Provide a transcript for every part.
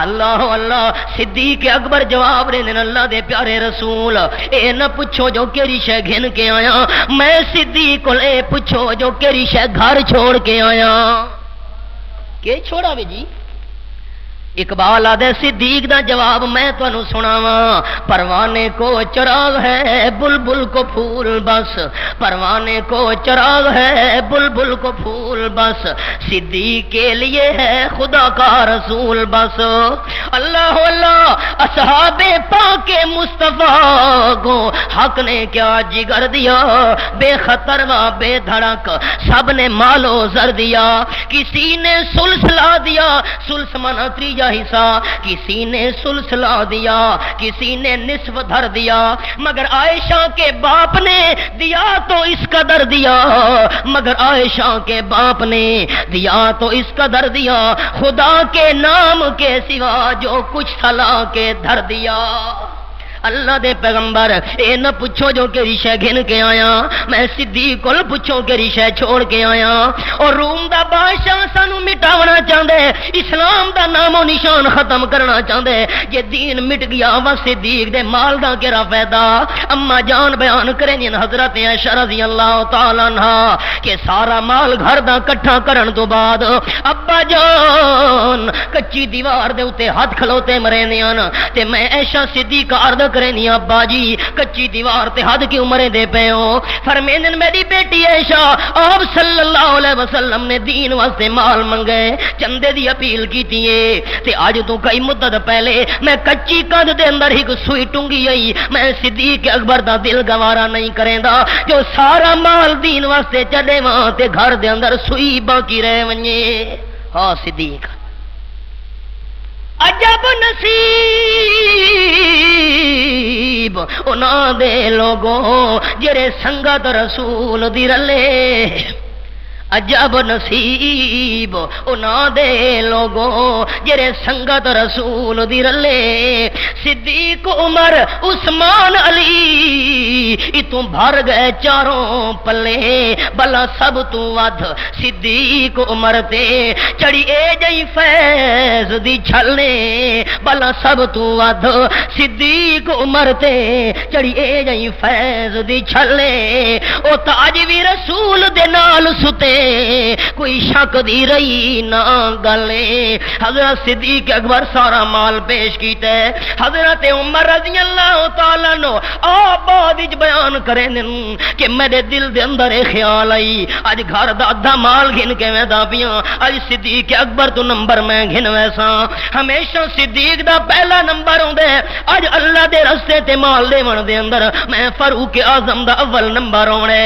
اللہ اللہ صدیق اکبر جواب دے اللہ دے پیارے رسول اے نہ پوچھو جو کیڑی شے گھن کے آیا، میں صدیق کو اے پوچھو جو کیڑی شے گھر چھوڑ کے آیا۔ کہ چھوڑا وے جی؟ اقبال آدھے صدیق دا جواب میں تانوں سناواں، پروانے کو چراغ ہے بلبل کو پھول بس، پروانے کو چراغ ہے بلبل کو پھول بس، صدیق کے لیے ہے خدا کا رسول بس۔ اللہ اللہ اصحاب پاک مصطفیٰ کو حق نے کیا جگر دیا، بے خطر و بے دھڑک سب نے مال و زر دیا، کسی نے سلسلہ دیا، سلسمنا تریجا حصہ، کسی نے سلسلہ دیا، کسی نے نصف دھر دیا، مگر عائشہ کے باپ نے دیا تو اس قدر دیا، مگر عائشہ کے باپ نے دیا تو اس قدر دیا، خدا کے نام کے سوا جو کچھ تھا لا کے دھر دیا۔ اللہ دے پیغمبر اے نہ پوچھو جو کیڑی شے گھن کے آیا، میں صدیق کول پوچھو کیڑی شے چھوڑ کے آیا۔ اور روم دا بادشاہ سانو مٹاونا چاہندے، اسلام دا نام و نشان ختم کرنا چاہندے، جے دین مٹ گیا وا صدیق دے مال دا کیڑا فائدہ؟ اما جان بیان کریں حضرت عائشہ رضی اللہ تعالی عنہا کہ سارا مال گھر دا کٹھا کرن تو بعد ابا جان کچی دیوار دے اوتے ہاتھ کھلوتے مرے نیاں تے میں عائشہ صدیق عرض کرنی ابا جی کچی دیوار تے حد کی عمریں دے پے ہو، فرمیندن میری بیٹی عائشہ آپ صلی اللہ علیہ وسلم نے دین واسطے مال منگے، چندے دی اپیل کیتی ہے تے اج تو کئی مدت پہلے میں کچی کند دے اندر ایک سوئی ٹنگی آئی، میں صدیق اکبر دا دل گوارا نہیں کریندا جو سارا مال دین واسطے چلے وہاں تے گھر دے اندر سوئی باقی رہ ونجے۔ ہاں صدیق عجب نصیب انہاں دے لوگوں جڑے سنگت رسول دی رلے، عجب نصیب انہاں دے لوگوں جڑے سنگت رسول دی رلے، صدیق عمر عثمان علی اتوں بھر گئے چاروں پلے، بلا سب تو ود صدیق عمر تے چڑی اے جئی فیض دی چھلنے، بلا سب تو ود صدیق عمر تے چڑی اے جئی فیض دی چھلنے، او تاج وی رسول دے نال ستے کوئی شک دی رہی نہ گلے۔ حضرت صدیق اکبر سارا مال پیش کیتا ہے، حضرت عمر رضی اللہ تعالیٰ عنہ آباد بیان کریں کہ میرے دل دے اندر ایک خیال آئی، اج گھر دا ادھا مال گھن کے میں دا پیاں، اج صدیق اکبر تو نمبر میں گھن ویسا، ہمیشہ صدیق دا پہلا نمبر ہوندے، اج اللہ دے رستے تے مال دے من دے اندر میں فاروق اعظم دا اول نمبر ہونے۔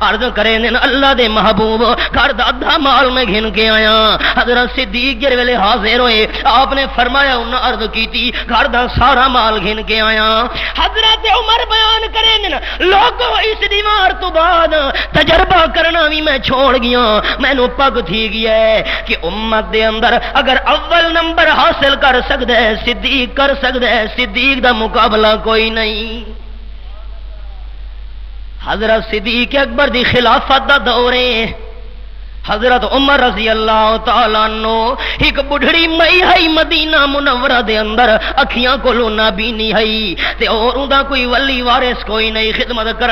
عرض کریں اللہ دے محبوب گھر دا ادھا مال میں گھن کے آیا، حضرت صدیق جر ویلے حاضر ہوئے آپ نے فرمایا انہاں عرض کیتی گھر دا سارا مال گھن کے آیا۔ حضرت عمر بیان کریں لوگوں اس دیوار تو بعد تجربہ کرنا بھی میں چھوڑ گیا، میں نو پگ تھی گیا ہے کہ امت دے اندر اگر اول نمبر حاصل کر سکتا ہے صدیق کر سکتا ہے، صدیق دا مقابلہ کوئی نہیں۔ حضرت صدیق اکبر دی خلافت دا دور ہے، حضرت عمر رضی اللہ تعالیٰ عنہ ایک بڑھڑی مئی ہے مدینہ منورہ دے اندر، اکھیاں کو نہ بینی ہے تے اور اوندا کوئی ولی وارث کوئی نہیں، خدمت کر